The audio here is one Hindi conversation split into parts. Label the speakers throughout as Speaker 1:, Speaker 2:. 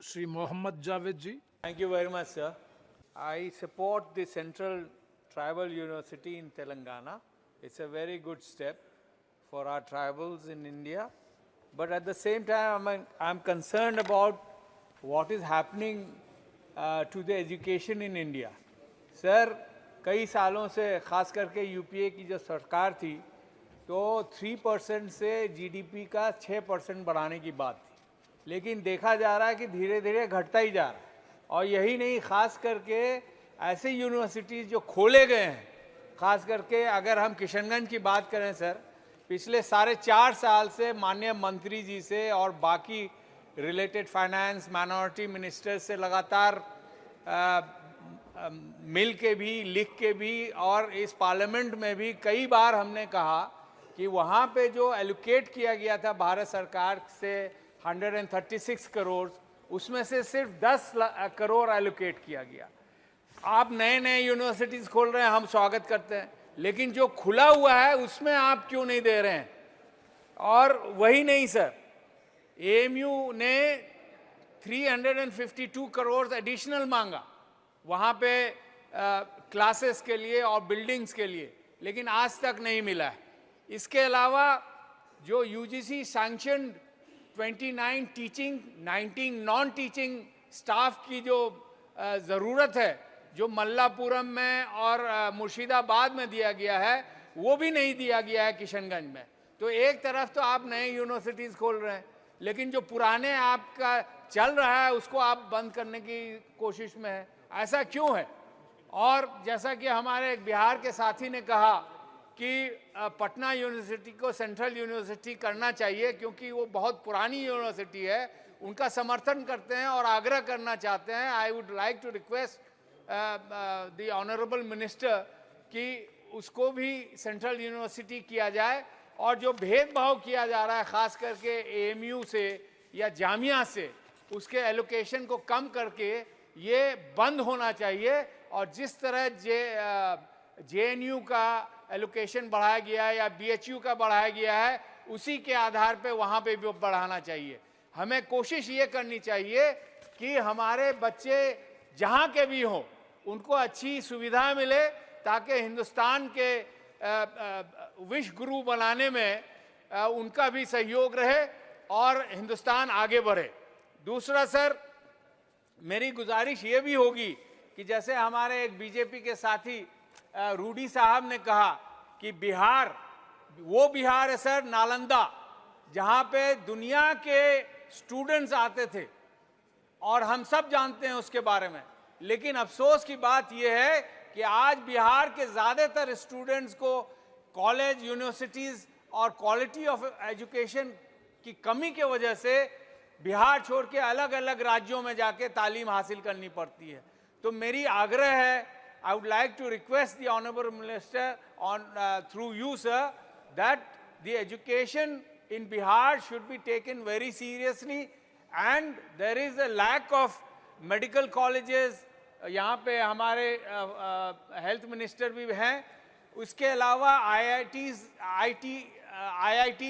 Speaker 1: Shri Mohammad Javed ji.
Speaker 2: Thank you very much, sir. I support the Central Tribal University in Telangana. It's a very good step for our tribals in India. But at the same time, I'm concerned about what is happening to the education in India. Sir, कई सालों से खास करके यूपीए की जो सरकार थी तो 3% से जीडीपी का 6% बढ़ाने की बात थी, लेकिन देखा जा रहा है कि धीरे धीरे घटता ही जा रहा है। और यही नहीं, खास करके ऐसे यूनिवर्सिटीज़ जो खोले गए हैं, खास करके अगर हम किशनगंज की बात करें सर, पिछले 4.5 साल से माननीय मंत्री जी से और बाकी रिलेटेड फाइनेंस माइनॉरिटी मिनिस्टर से लगातार मिल के भी, लिख के भी और इस पार्लियामेंट में भी कई बार हमने कहा कि वहाँ पे जो एलोकेट किया गया था भारत सरकार से 136 करोड़, उसमें से सिर्फ 10 करोड़ एलोकेट किया गया। आप नए नए यूनिवर्सिटीज़ खोल रहे हैं, हम स्वागत करते हैं, लेकिन जो खुला हुआ है उसमें आप क्यों नहीं दे रहे हैं? और वही नहीं सर, एएमयू ने 352 करोड़ एडिशनल मांगा वहाँ पे क्लासेस के लिए और बिल्डिंग्स के लिए, लेकिन आज तक नहीं मिला है। इसके अलावा जो UGC sanctioned 29 teaching 19 non teaching staff की जो ज़रूरत है, जो मल्लापुरम में और मुर्शिदाबाद में दिया गया है, वो भी नहीं दिया गया है किशनगंज में। तो एक तरफ तो आप नए यूनिवर्सिटीज़ खोल रहे हैं, लेकिन जो पुराने आपका चल रहा है उसको आप बंद करने की कोशिश में है। ऐसा क्यों है? और जैसा कि हमारे बिहार के साथी ने कहा कि पटना यूनिवर्सिटी को सेंट्रल यूनिवर्सिटी करना चाहिए क्योंकि वो बहुत पुरानी यूनिवर्सिटी है, उनका समर्थन करते हैं और आग्रह करना चाहते हैं। I would like to request the honourable minister कि उसको भी सेंट्रल यूनिवर्सिटी किया जाए। और जो भेदभाव किया जा रहा है खास करके एएमयू से या जामिया से, उसके एलोकेशन को कम करके ये बंद होना चाहिए। और जिस तरह जेएनयू का एलोकेशन बढ़ाया गया है या बीएचयू का बढ़ाया गया है, उसी के आधार पे वहाँ पे भी बढ़ाना चाहिए। हमें कोशिश ये करनी चाहिए कि हमारे बच्चे जहाँ के भी हों उनको अच्छी सुविधा मिले, ताकि हिंदुस्तान के विश्व गुरु बनाने में उनका भी सहयोग रहे और हिंदुस्तान आगे बढ़े। दूसरा सर, मेरी गुजारिश ये भी होगी कि जैसे हमारे एक बीजेपी के साथी रूडी साहब ने कहा कि बिहार, वो बिहार है सर नालंदा, जहाँ पे दुनिया के स्टूडेंट्स आते थे और हम सब जानते हैं उसके बारे में। लेकिन अफसोस की बात यह है कि आज बिहार के ज़्यादातर स्टूडेंट्स को कॉलेज, यूनिवर्सिटीज़ और क्वालिटी ऑफ एजुकेशन की कमी के वजह से बिहार छोड़ के अलग अलग राज्यों में जाके तालीम हासिल करनी पड़ती है। तो मेरी आग्रह है, I would like to request the honourable minister on through you sir, that the education in Bihar should be taken very seriously and there is a lack of medical colleges. यहाँ पे हमारे हेल्थ मिनिस्टर भी हैं। उसके अलावा आईआईटी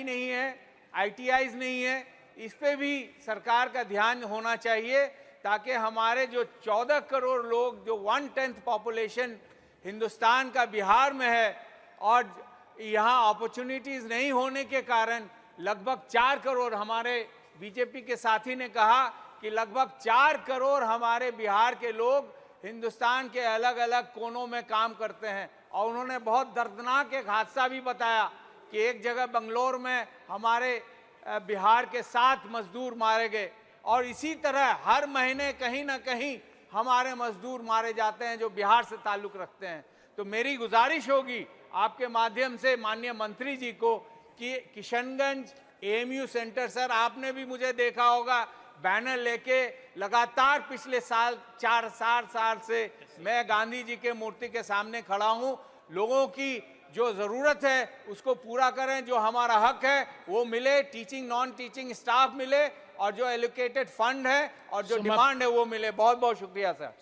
Speaker 2: नहीं है, आईटीआईज नहीं है। इस पे भी सरकार का ध्यान होना चाहिए, ताकि हमारे जो 14 करोड़ लोग, जो 1/10 पॉपुलेशन हिंदुस्तान का बिहार में है, और यहाँ अपॉर्चुनिटीज़ नहीं होने के कारण लगभग 4 करोड़, हमारे बीजेपी के साथी ने कहा कि लगभग 4 करोड़ हमारे बिहार के लोग हिंदुस्तान के अलग अलग कोनों में काम करते हैं। और उन्होंने बहुत दर्दनाक एक हादसा भी बताया कि एक जगह बंगलोर में हमारे बिहार के 7 मजदूर मारे गए। और इसी तरह हर महीने कहीं ना कहीं हमारे मजदूर मारे जाते हैं जो बिहार से ताल्लुक़ रखते हैं। तो मेरी गुजारिश होगी आपके माध्यम से माननीय मंत्री जी को कि किशनगंज एएमयू सेंटर, सर आपने भी मुझे देखा होगा बैनर लेके लगातार पिछले 4 साल से मैं गांधी जी के मूर्ति के सामने खड़ा हूँ। लोगों की जो ज़रूरत है उसको पूरा करें, जो हमारा हक है वो मिले, टीचिंग नॉन टीचिंग स्टाफ मिले, और जो एलोकेटेड फंड है और जो डिमांड है वो मिले। बहुत बहुत शुक्रिया सर।